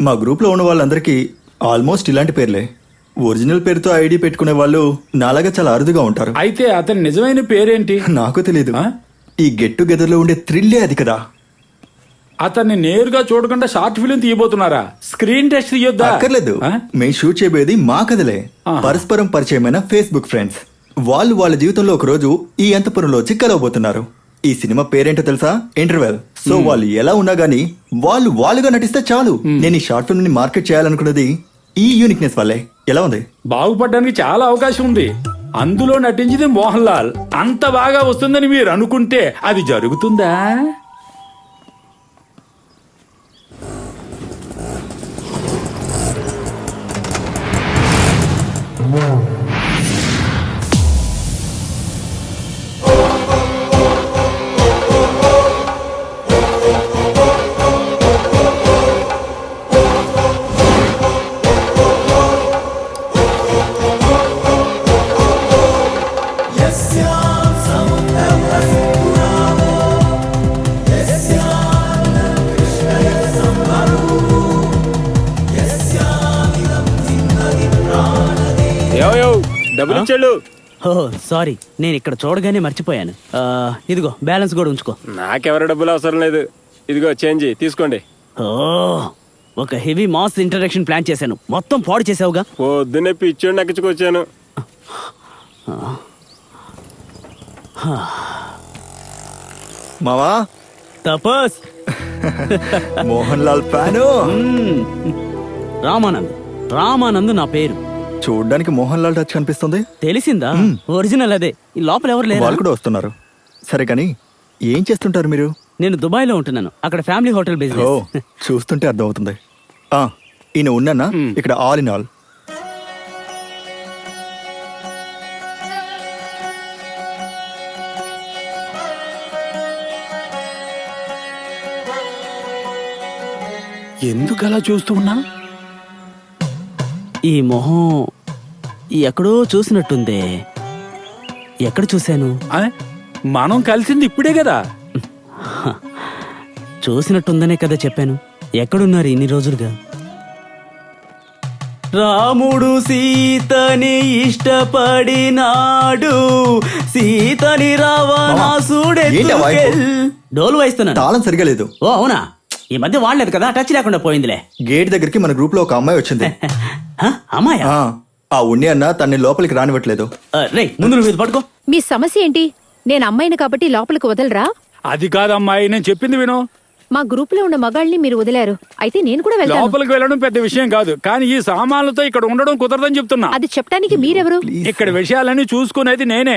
మా గ్రూప్ లో ఉన్న వాళ్ళందరికీ ఆల్మోస్ట్ ఇలాంటి పేర్లే. ఒరిజినల్ పేరుతో ఐడి పెట్టుకునే వాళ్ళు నాలాగా చాలా అరుదుగా ఉంటారు. అయితే అతని నిజమైన పేరేంటి? నాకు తెలీదు. ఈ గెట్ టుగెదర్ లో ఉండే థ్రిల్లే అది కదా. అతన్ని నేరుగా చూడకుండా షార్ట్ ఫిల్మ్ తీయబోతున్నారా? స్క్రీన్ టెస్ట్ తీయొద్దా? అక్కర్లేదు. మేము షూట్ చేయబోయేది మా కథలే. పరస్పరం పరిచయమైన ఫేస్బుక్ ఫ్రెండ్స్. వాళ్ళు వాళ్ళ జీవితంలో ఒక రోజు ఈ అంతపురంలో వచ్చి కలవబోతున్నారు. ఈ సినిమా పేరేంటో తెలుసా? ఇంటర్వెల్. సో వాళ్ళు ఎలా ఉన్నా గానీ వాళ్ళుగా నటిస్తే చాలు. నేను ఈ షార్ట్ ఫిల్మ్ ని మార్కెట్ చేయాలనుకున్నది ఈ యూనిక్నెస్ వల్లే. ఎలా ఉంది? బాగుపడడానికి చాలా అవకాశం ఉంది. అందులో నటించింది మోహన్ లాల్. అంత బాగా వస్తుందని మీరు అనుకుంటే అది జరుగుతుందా? డబ్బులు ఇచ్చాడు. ఓ సారీ, నేను ఇక్కడ చూడగానే మర్చిపోయాను. ఇదిగో బ్యాలెన్స్ కూడా ఉంచుకో. నాకెవరి డబ్బులు అవసరం లేదు. ఇదిగో చేంజ్ తీసుకోండి. ఓ ఒక హెవీ మాస్ ఇంట్రడక్షన్ ప్లాన్ చేశాను, మొత్తం పాడు చేసావుగా. పొద్దున్నే పిచ్చోడి నక్కించుకొచ్చాను. మావా తపస్ మోహన్ లాల్ ఫ్యాను. రామానంద్ నా పేరు. చూడ్డానికి మోహన్ లాల్ టచ్ కనిపిస్తుంది. తెలిసిందా? ఒరిజినల్ అదే. ఈ లోపల ఎవరు లేరు. వాళ్ళు కూడా వస్తున్నారు. సరే కానీ ఏం చేస్తుంటారు మీరు? నేను దుబాయ్ లో ఉంటున్నాను. అక్కడ ఫ్యామిలీ హోటల్ ఓ బిజినెస్. చూస్తుంటే అర్థం అవుతుంది. ఈయన ఉన్నానా ఇక్కడ ఆల్ ఇన్ ఆల్. ఎందుకు అలా చూస్తూ ఉన్నా? ఈ మొహం ఎక్కడో చూసినట్టుందే. ఎక్కడ చూశాను? మనం కలిసింది ఇప్పుడే కదా. చూసినట్టుందనే కదా చెప్పాను. ఎక్కడున్నారు ఇన్ని రోజులుగా? రాముడు సీతని ఇష్టపడినాడు, సీతని రావణాసుడే. డోలు వాయిస్తున్నాను. తాళం సరిగా లేదు. ఓ అవునా? ఈ మధ్య వాడలేదు కదా, టచ్ లేకుండా పోయిందిలే. గేట్ దగ్గరికి మన గ్రూప్ లో ఒక అమ్మాయి వచ్చింది. అమ్మాయా? ఆ ఉన్ని అన్న తన్ని లోపలికి రానివ్వట్లేదు. రే ముందు నువ్వు ఇది పట్టుకో. మీ సమస్య ఏంటి? నేను అమ్మాయిని కాబట్టి లోపలికి వదలరా? అది కాదమ్మాయి, నేను చెప్పింది విను. మా గ్రూప్ లో ఉన్న మగాళ్ళని మీరు వదిలారు, అయితే నేను కూడా వెళ్తాను. లోపలికి వెళ్ళడం పెద్ద విషయం కాదు, కానీ ఈ సామాన్లతో ఇక్కడ ఉండడం కుదరదని చెప్తున్నా. అది చెప్పడానికి మీరెవరు? ఇక్కడ విషయాలన్నీ చూసుకునేది నేనే.